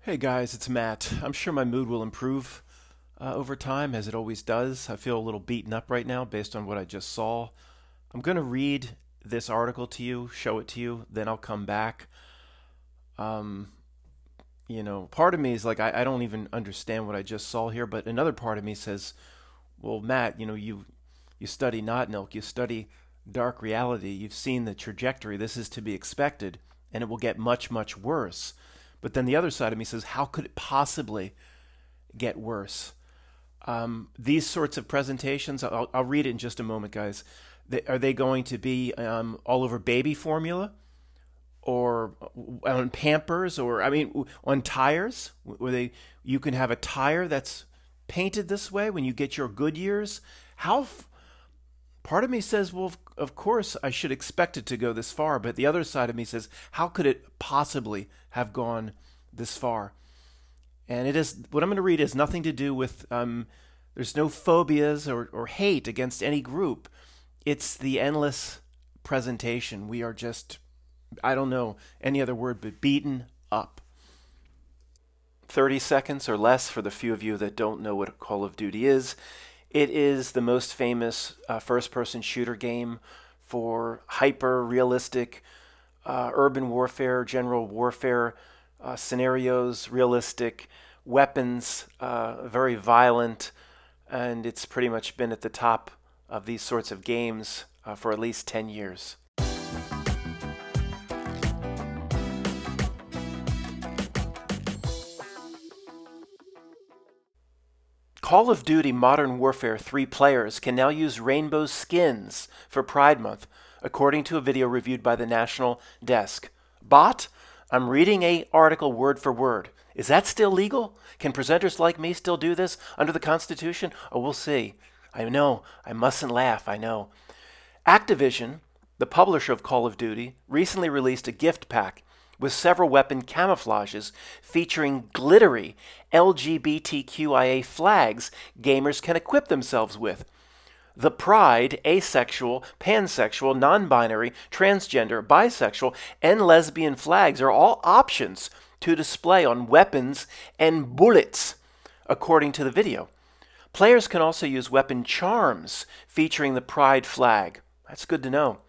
Hey guys, it's Matt. I'm sure my mood will improve over time, as it always does. I feel a little beaten up right now based on what I just saw. I'm going to read this article to you, show it to you, then I'll come back. Um, Part of me is like, I don't even understand what I just saw here, but another part of me says, well, Matt, you study NOTNILC, you study dark reality, you've seen the trajectory, this is to be expected, and it will get much, much worse. But then the other side of me says, how could it possibly get worse? These sorts of presentations, I'll read it in just a moment, guys. Are they going to be all over baby formula? Or on Pampers? Or, on tires? You can have a tire that's painted this way when you get your Goodyears? Part of me says, well, of course I should expect it to go this far, but the other side of me says, how could it possibly have gone this far? And what I'm going to read has nothing to do with, there's no phobias or hate against any group. It's the endless presentation. We are just, I don't know any other word, but beaten up. 30 seconds or less for the few of you that don't know what Call of Duty is. It is the most famous first-person shooter game for hyper-realistic urban warfare, general warfare scenarios, realistic weapons, very violent, and it's pretty much been at the top of these sorts of games for at least 10 years. Call of Duty Modern Warfare 3 players can now use rainbow skins for Pride Month, according to a video reviewed by the National Desk. Bot, I'm reading an article word for word. Is that still legal? Can presenters like me still do this under the Constitution? Oh, we'll see. I know, I mustn't laugh, I know. Activision, the publisher of Call of Duty, recently released a gift pack with several weapon camouflages featuring glittery LGBTQIA flags gamers can equip themselves with. The pride, asexual, pansexual, non-binary, transgender, bisexual, and lesbian flags are all options to display on weapons and bullets, according to the video. Players can also use weapon charms featuring the pride flag. That's good to know.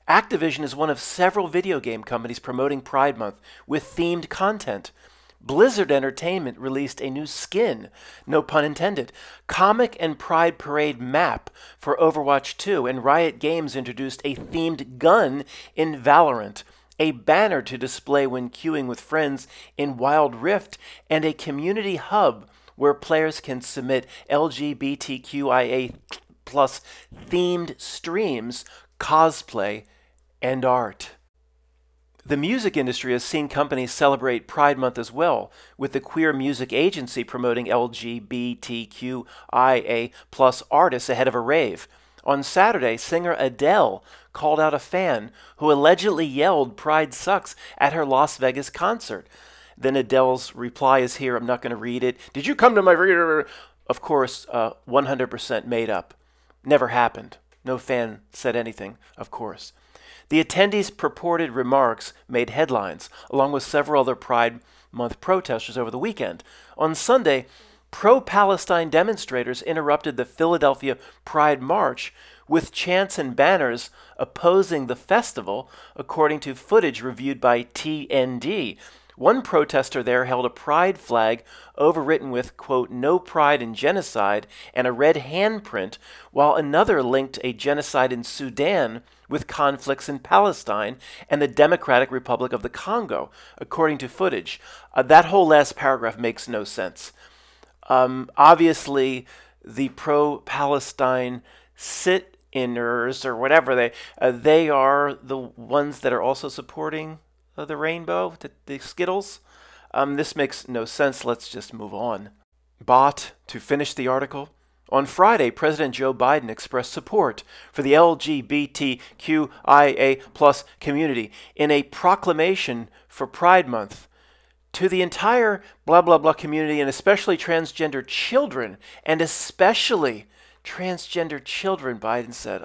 Activision is one of several video game companies promoting Pride Month with themed content. Blizzard Entertainment released a new skin, no pun intended, comic and Pride Parade map for Overwatch 2, and Riot Games introduced a themed gun in Valorant, a banner to display when queuing with friends in Wild Rift, and a community hub where players can submit LGBTQIA plus themed streams, cosplay, and art. The music industry has seen companies celebrate Pride Month as well, with the Queer Music Agency promoting LGBTQIA plus artists ahead of a rave. On Saturday, singer Adele called out a fan who allegedly yelled "Pride sucks" at her Las Vegas concert. Then Adele's reply is here. I'm not going to read it. Did you come to my... Of course, 100% made up. Never happened. No fan said anything, of course. The attendees' purported remarks made headlines, along with several other Pride Month protesters over the weekend. On Sunday, pro-Palestine demonstrators interrupted the Philadelphia Pride March with chants and banners opposing the festival, according to footage reviewed by TND. One protester there held a pride flag overwritten with, quote, "No pride in genocide," and a red handprint, while another linked a genocide in Sudan with conflicts in Palestine and the Democratic Republic of the Congo, according to footage. That whole last paragraph makes no sense. Obviously, the pro-Palestine sit-inners, or whatever they are the ones that are also supporting the rainbow, the Skittles. This makes no sense. Let's just move on. Bot, to finish the article. On Friday, President Joe Biden expressed support for the LGBTQIA plus community in a proclamation for Pride Month. To the entire blah blah blah community, and especially transgender children, Biden said,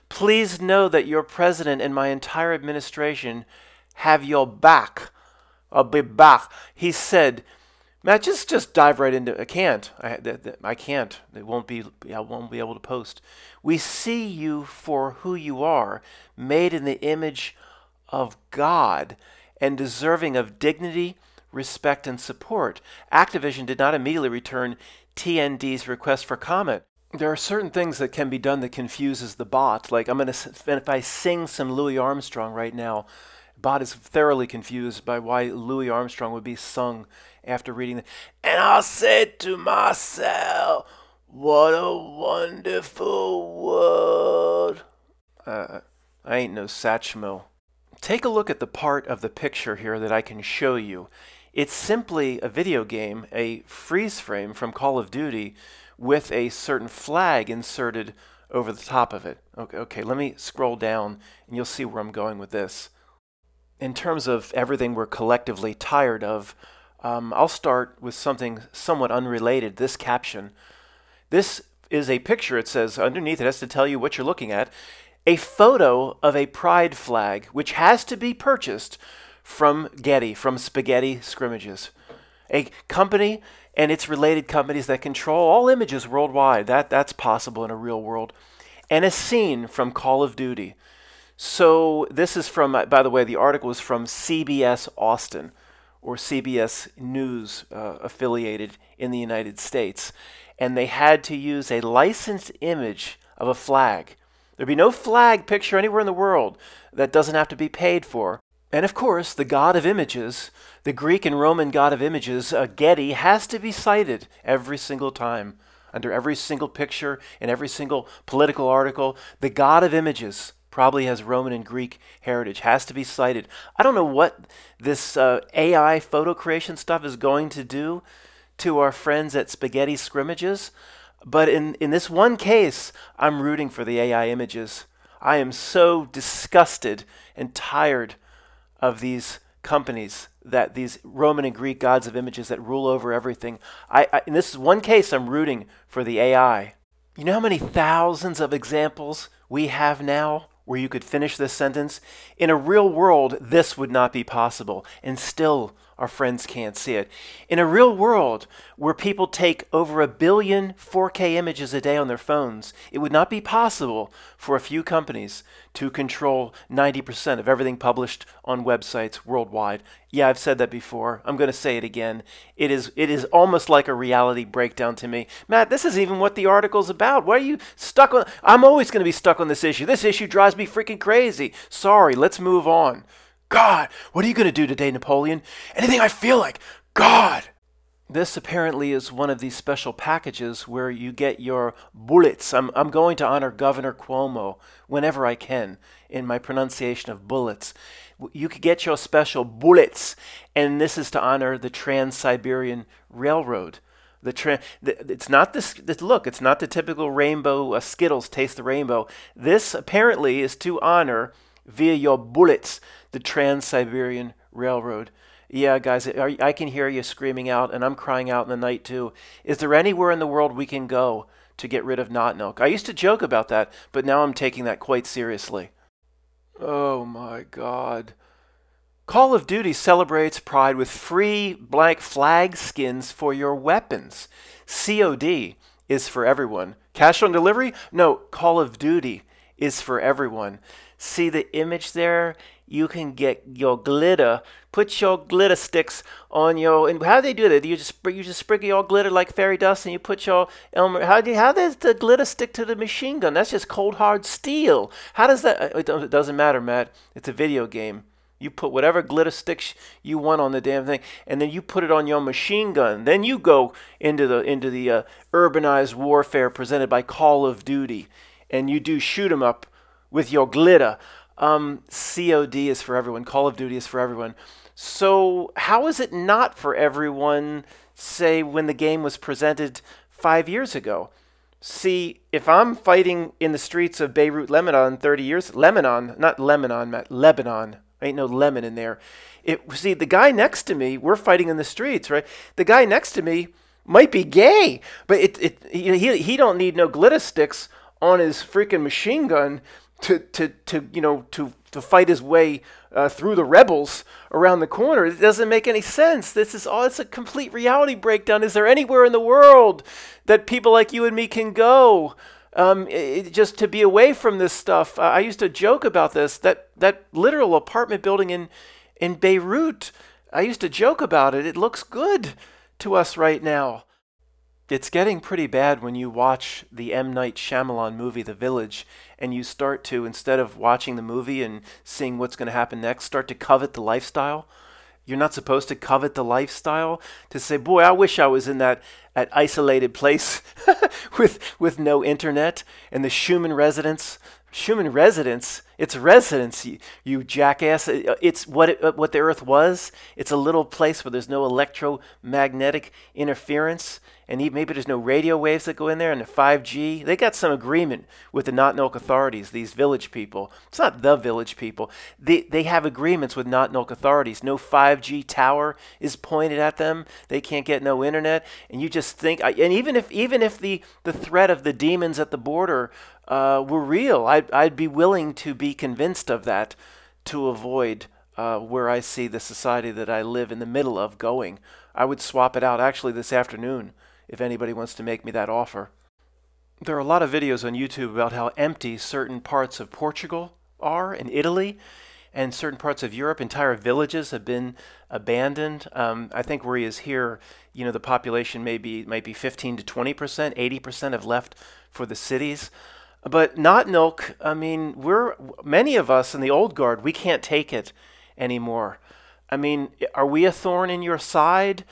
please know that your president and my entire administration have your back I'll be back. He said, Matt, just dive right into. I can't. I can't. It won't be. I won't be able to post. We see you for who you are, made in the image of God, and deserving of dignity, respect, and support. Activision did not immediately return TND's request for comment. There are certain things that can be done that confuses the bot. Like if I sing some Louis Armstrong right now, bot is thoroughly confused by why Louis Armstrong would be sung after reading it. And I said to myself, what a wonderful world. I ain't no Satchmo. Take a look at the part of the picture here that I can show you. It's simply a video game, a freeze frame from Call of Duty with a certain flag inserted over the top of it. Okay, let me scroll down and you'll see where I'm going with this. In terms of everything we're collectively tired of, I'll start with something somewhat unrelated, this caption. This is a picture, it says, underneath it has to tell you what you're looking at, a photo of a pride flag, which has to be purchased from Getty, from Spaghetti Scrimmages, a company and its related companies that control all images worldwide. That's possible in a real world. And a scene from Call of Duty. So this is from, by the way, the article is from CBS Austin, or CBS News affiliated in the United States. And they had to use a licensed image of a flag. There'd be no flag picture anywhere in the world that doesn't have to be paid for. And of course, the god of images, the Greek and Roman god of images, Getty, has to be cited every single time. Under every single picture, in every single political article, the god of images probably has Roman and Greek heritage, has to be cited. I don't know what this AI photo creation stuff is going to do to our friends at Spaghetti Scrimmages, but in this one case, I'm rooting for the AI images. I am so disgusted and tired of these companies, that these Roman and Greek gods of images that rule over everything. In this one case, I'm rooting for the AI. You know how many thousands of examples we have now where you could finish this sentence? In a real world, this would not be possible, and still our friends can't see it. In a real world where people take over 1 billion 4K images a day on their phones, it would not be possible for a few companies to control 90% of everything published on websites worldwide. Yeah, I've said that before. I'm going to say it again. It is almost like a reality breakdown to me. Matt, this is even what the article's about. Why are you stuck on? I'm always going to be stuck on this issue. This issue drives me freaking crazy. Sorry, let's move on. God, what are you going to do today, Napoleon? Anything I feel like. God. This apparently is one of these special packages where you get your bullets. I'm going to honor Governor Cuomo whenever I can in my pronunciation of bullets. You could get your special bullets, and this is to honor the Trans-Siberian Railroad. It's not this. Look, it's not the typical rainbow Skittles. Taste the rainbow. This apparently is to honor, via your bullets, the Trans-Siberian Railroad. Yeah, guys, I can hear you screaming out, and I'm crying out in the night too. Is there anywhere in the world we can go to get rid of NOTNILC? I used to joke about that, but now I'm taking that quite seriously. Oh my God. Call of Duty celebrates Pride with free blank flag skins for your weapons. COD is for everyone. Cash on delivery? No, Call of Duty is for everyone. See the image there? You can get your glitter. Put your glitter sticks on your. And how do they do that? You just sprinkle your glitter like fairy dust, and you put your Elmer. How does the glitter stick to the machine gun? That's just cold hard steel. How does that? It doesn't matter, Matt. It's a video game. You put whatever glitter sticks you want on the damn thing, and then you put it on your machine gun. Then you go into the urbanized warfare presented by Call of Duty, and you do shoot 'em up with your glitter. COD is for everyone. Call of Duty is for everyone. So how is it not for everyone, say, when the game was presented 5 years ago? See, if I'm fighting in the streets of Beirut, Lebanon, 30 years... Lebanon, not Lebanon, Matt. Lebanon. Ain't no lemon in there. See, the guy next to me, we're fighting in the streets, right? The guy next to me might be gay, but he don't need no glitter sticks on his freaking machine gun to fight his way through the rebels around the corner. It doesn't make any sense. This is all, it's a complete reality breakdown. Is there anywhere in the world that people like you and me can go just to be away from this stuff? I used to joke about this, that literal apartment building in Beirut. I used to joke about it. It looks good to us right now. It's getting pretty bad when you watch the M. Night Shyamalan movie, The Village, and you start to, instead of watching the movie and seeing what's going to happen next, start to covet the lifestyle. You're not supposed to covet the lifestyle, to say, boy, I wish I was in that isolated place with no internet and the Schumann residence. Schumann residence, it's residence, you jackass. It's what the Earth was. It's a little place where there's no electromagnetic interference, and maybe there's no radio waves that go in there, and the 5G. They got some agreement with the NOTNILC authorities, these village people. It's not the village people. They have agreements with NOTNILC authorities. No 5G tower is pointed at them. They can't get no internet. And you just think, and even if the threat of the demons at the border were real, I'd be willing to be convinced of that to avoid where I see the society that I live in the middle of going. I would swap it out actually this afternoon if anybody wants to make me that offer. There are a lot of videos on YouTube about how empty certain parts of Portugal are, and Italy, and certain parts of Europe. Entire villages have been abandoned. I think where he is here, you know, the population might be 15 to 20%, 80% have left for the cities. But NOTNILC, I mean, many of us in the old guard, we can't take it anymore. I mean, are we a thorn in your side?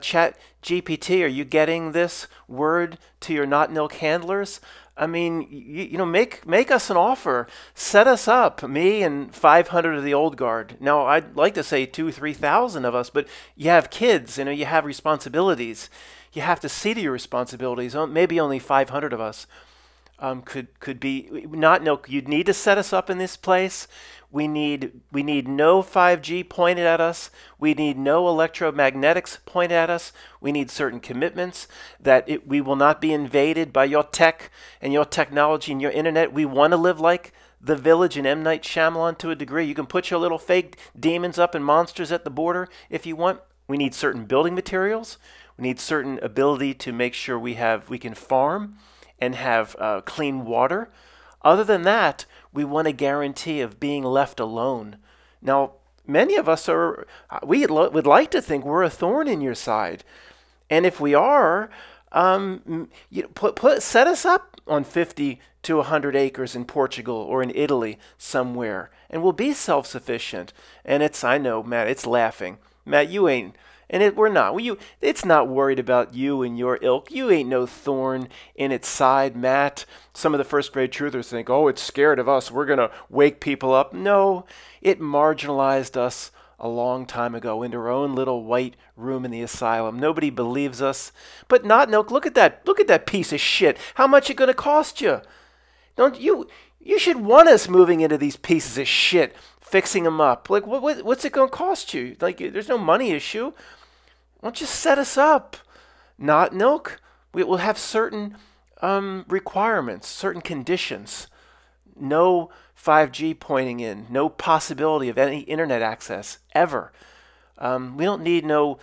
Chat GPT, are you getting this word to your NOTNILC handlers? I mean, you know, make us an offer. Set us up, me and 500 of the old guard. Now, I'd like to say 2,000 or 3,000 of us, but you have kids, you know, you have responsibilities. You have to see to your responsibilities. Maybe only 500 of us could be NOTNILC. You'd need to set us up in this place. We need no 5G pointed at us. We need no electromagnetics pointed at us. We need certain commitments that we will not be invaded by your tech and your technology and your internet. We want to live like the village in M. Night Shyamalan to a degree. You can put your little fake demons up and monsters at the border if you want. We need certain building materials. We need certain ability to make sure we can farm and have clean water. Other than that, we want a guarantee of being left alone. Now, many of us would like to think we're a thorn in your side. And if we are, set us up on 50 to 100 acres in Portugal or in Italy somewhere, and we'll be self-sufficient. And I know, Matt, it's laughing. Matt, you ain't. And we're not. It's not worried about you and your ilk. You ain't no thorn in its side, Matt. Some of the first-grade truthers think, oh, it's scared of us. We're going to wake people up. No, it marginalized us a long time ago into our own little white room in the asylum. Nobody believes us. But NOTNILC, look at that piece of shit. How much it going to cost you? Don't you should want us moving into these pieces of shit, fixing them up. Like, what's it going to cost you? Like, there's no money issue. Why don't you set us up? NOTNILC, we will have certain requirements, certain conditions. No 5G pointing in, no possibility of any internet access, ever. We don't need no,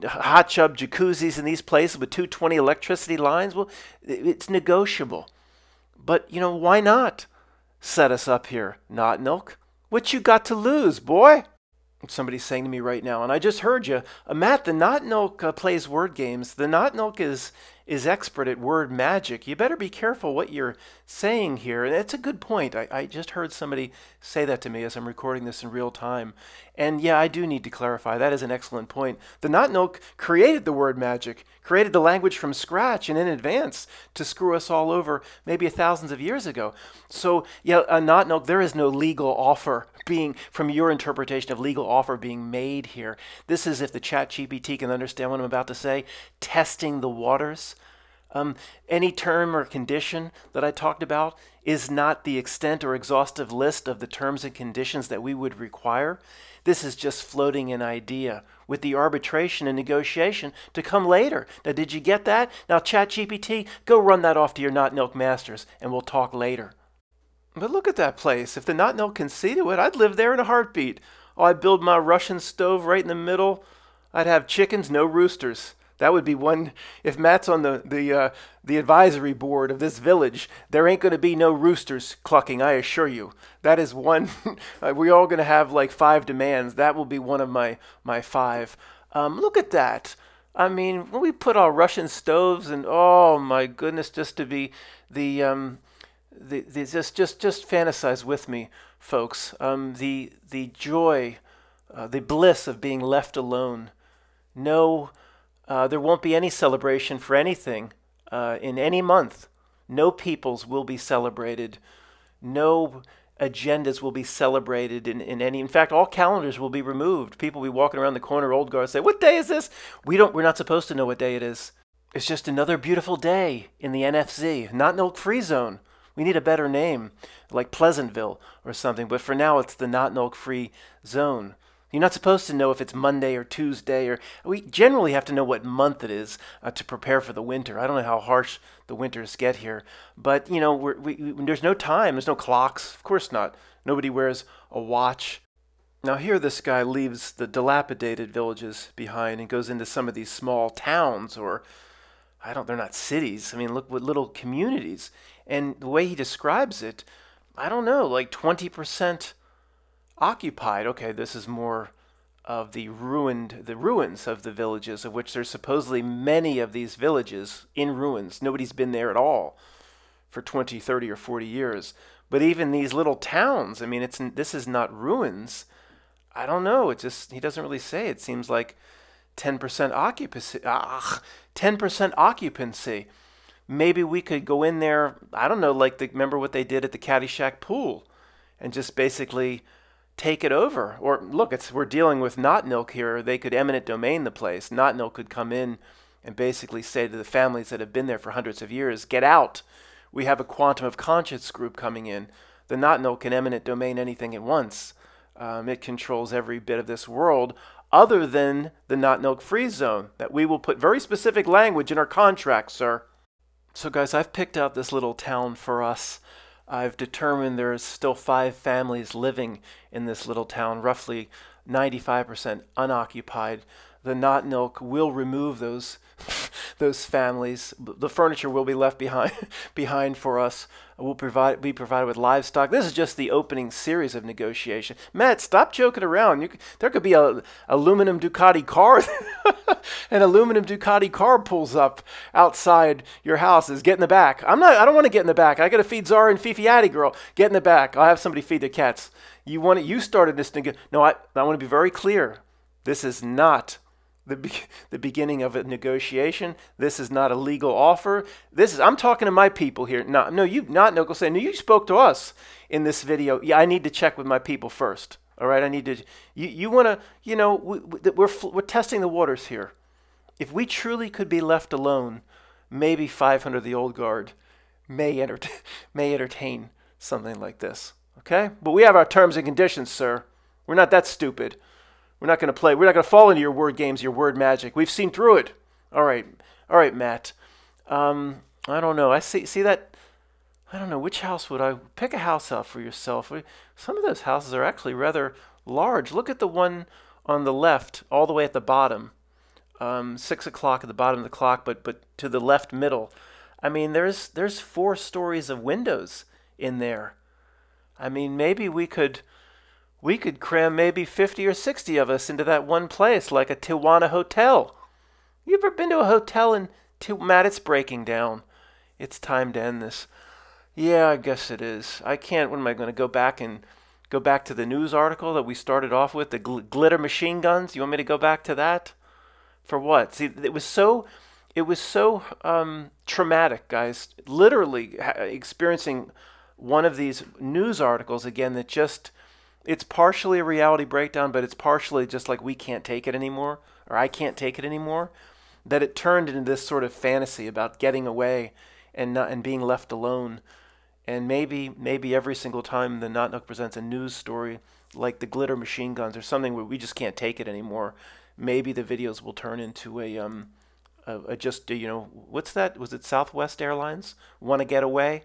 hot tub jacuzzis in these places with 220 electricity lines. Well, it's negotiable. But, why not set us up here, NOTNILC? What you got to lose, boy? Somebody's saying to me right now, and I just heard you, Matt, the NOTNILC plays word games. The NOTNILC is expert at word magic. You better be careful what you're saying here. And it's a good point. I just heard somebody say that to me as I'm recording this in real time. And yeah, I do need to clarify. That is an excellent point. The NOTNILC created the word magic, created the language from scratch and in advance to screw us all over maybe thousands of years ago. So yeah, NOTNILC, there is no legal offer from your interpretation of legal offer being made here. This is, if the chat GPT can understand what I'm about to say, testing the waters. Any term or condition that I talked about is not the extent or exhaustive list of the terms and conditions that we would require. This is just floating an idea with the arbitration and negotiation to come later. Now, did you get that? Now, ChatGPT, go run that off to your NOTNILC masters, and we'll talk later. But look at that place. If the NOTNILC can see to it, I'd live there in a heartbeat. Oh, I'd build my Russian stove right in the middle. I'd have chickens, no roosters. That would be one. If Matt's on the advisory board of this village, there ain't going to be no roosters clucking. I assure you. That is one. We're all going to have like 5 demands. That will be one of my 5. Look at that. I mean, when we put our Russian stoves and oh my goodness, just to be just fantasize with me, folks. The joy, the bliss of being left alone. No, there won't be any celebration for anything in any month. No peoples will be celebrated. No agendas will be celebrated in any. In fact, all calendars will be removed. People will be walking around the corner, old guards say, "What day is this?" We're not supposed to know what day it is. It's just another beautiful day in the NFC, NOTNILC free zone. We need a better name, like Pleasantville or something. But for now, it's the NOTNILC free zone. You're not supposed to know if it's Monday or Tuesday, or we generally have to know what month it is to prepare for the winter. I don't know how harsh the winters get here, but you know, there's no time, there's no clocks. Of course not. Nobody wears a watch. Now here, this guy leaves the dilapidated villages behind and goes into some of these small towns, or they're not cities. I mean, look what little communities. And the way he describes it, I don't know, like 20%. Occupied. Okay, this is more of the ruins of the villages, of which there's supposedly many of these villages in ruins. Nobody's been there at all for 20, 30, or 40 years. But even these little towns, I mean, this is not ruins. I don't know. It just, he doesn't really say. It seems like 10% occupancy. 10% occupancy. Maybe we could go in there, I don't know, like remember what they did at the Caddyshack pool and just basically take it over. Or look, we're dealing with NOTNILC here. They could eminent domain the place. NOTNILC could come in and basically say to the families that have been there for hundreds of years, get out. We have a quantum of conscience group coming in. The NOTNILC can eminent domain anything it wants. It controls every bit of this world other than the NOTNILC free zone, that we will put very specific language in our contract, sir. So guys, I've picked out this little town for us. I've determined there's still 5 families living in this little town, roughly 95% unoccupied. The NOTNILC will remove those families. The furniture will be left behind for us. We'll be provided with livestock. This is just the opening series of negotiation. Matt, stop joking around. There could be a aluminum Ducati car. An aluminum Ducati car pulls up outside your house. Get in the back. I don't want to get in the back. I got to feed Zara and Fifi Addy girl. Get in the back. I'll have somebody feed the cats. You started this thing. No, I want to be very clear. This is not the beginning of a negotiation. This is not a legal offer. I'm talking to my people here. No, you not NOTNILC saying, no, you spoke to us in this video. Yeah, I need to check with my people first. All right, I need to. You want to, we're testing the waters here. If we truly could be left alone, maybe 500 of the old guard may entertain something like this. Okay, but we have our terms and conditions, sir. We're not that stupid. We're not going to play. We're not going to fall into your word games, your word magic. We've seen through it. All right, Matt. I don't know. I see that. I don't know. Which house would I pick? A house out for yourself. Some of those houses are actually rather large. Look at the one on the left, all the way at the bottom. 6 o'clock at the bottom of the clock, but to the left middle. I mean, there's 4 stories of windows in there. I mean, maybe we could cram maybe 50 or 60 of us into that one place, like a Tijuana hotel. You ever been to a hotel in Matt, it's breaking down. It's time to end this. Yeah, I guess it is. I can't. What am I going to go back to the news article that we started off with, the glitter machine guns? You want me to go back to that? For what? See, it was so traumatic, guys. Literally experiencing one of these news articles again that just, it's partially a reality breakdown, but it's partially just like we can't take it anymore, or I can't take it anymore, that it turned into this sort of fantasy about getting away and being left alone. And maybe every single time the NOTNILC presents a news story like the glitter machine guns or something where we just can't take it anymore, maybe the videos will turn into what's that? Was it Southwest Airlines? Want to get away?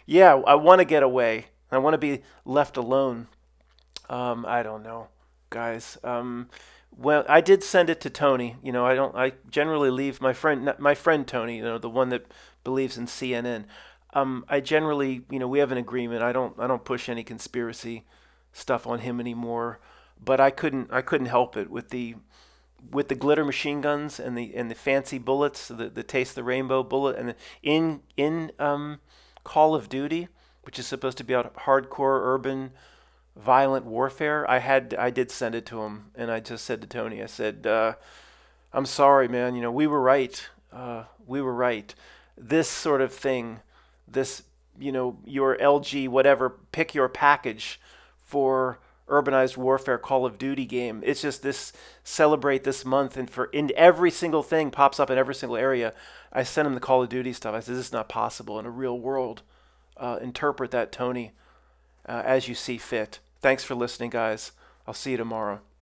Yeah, I want to get away. I want to be left alone. I don't know, guys. Well, I did send it to Tony. You know, I don't. I generally leave my friend Tony. You know, the one that believes in CNN. I generally, you know, we have an agreement. I don't push any conspiracy stuff on him anymore. But I couldn't help it with the glitter machine guns and the fancy bullets, the taste the rainbow bullet, and in Call of Duty, which is supposed to be about hardcore urban violent warfare. I did send it to him, and I just said to Tony, I said, I'm sorry, man. You know, we were right. We were right. This sort of thing, this, you know, your LG whatever, pick your package for urbanized warfare Call of Duty game. It's just this celebrate this month, and for in every single thing pops up in every single area. I sent him the Call of Duty stuff. I said, this is not possible in a real world. Interpret that, Tony, as you see fit. Thanks for listening, guys. I'll see you tomorrow.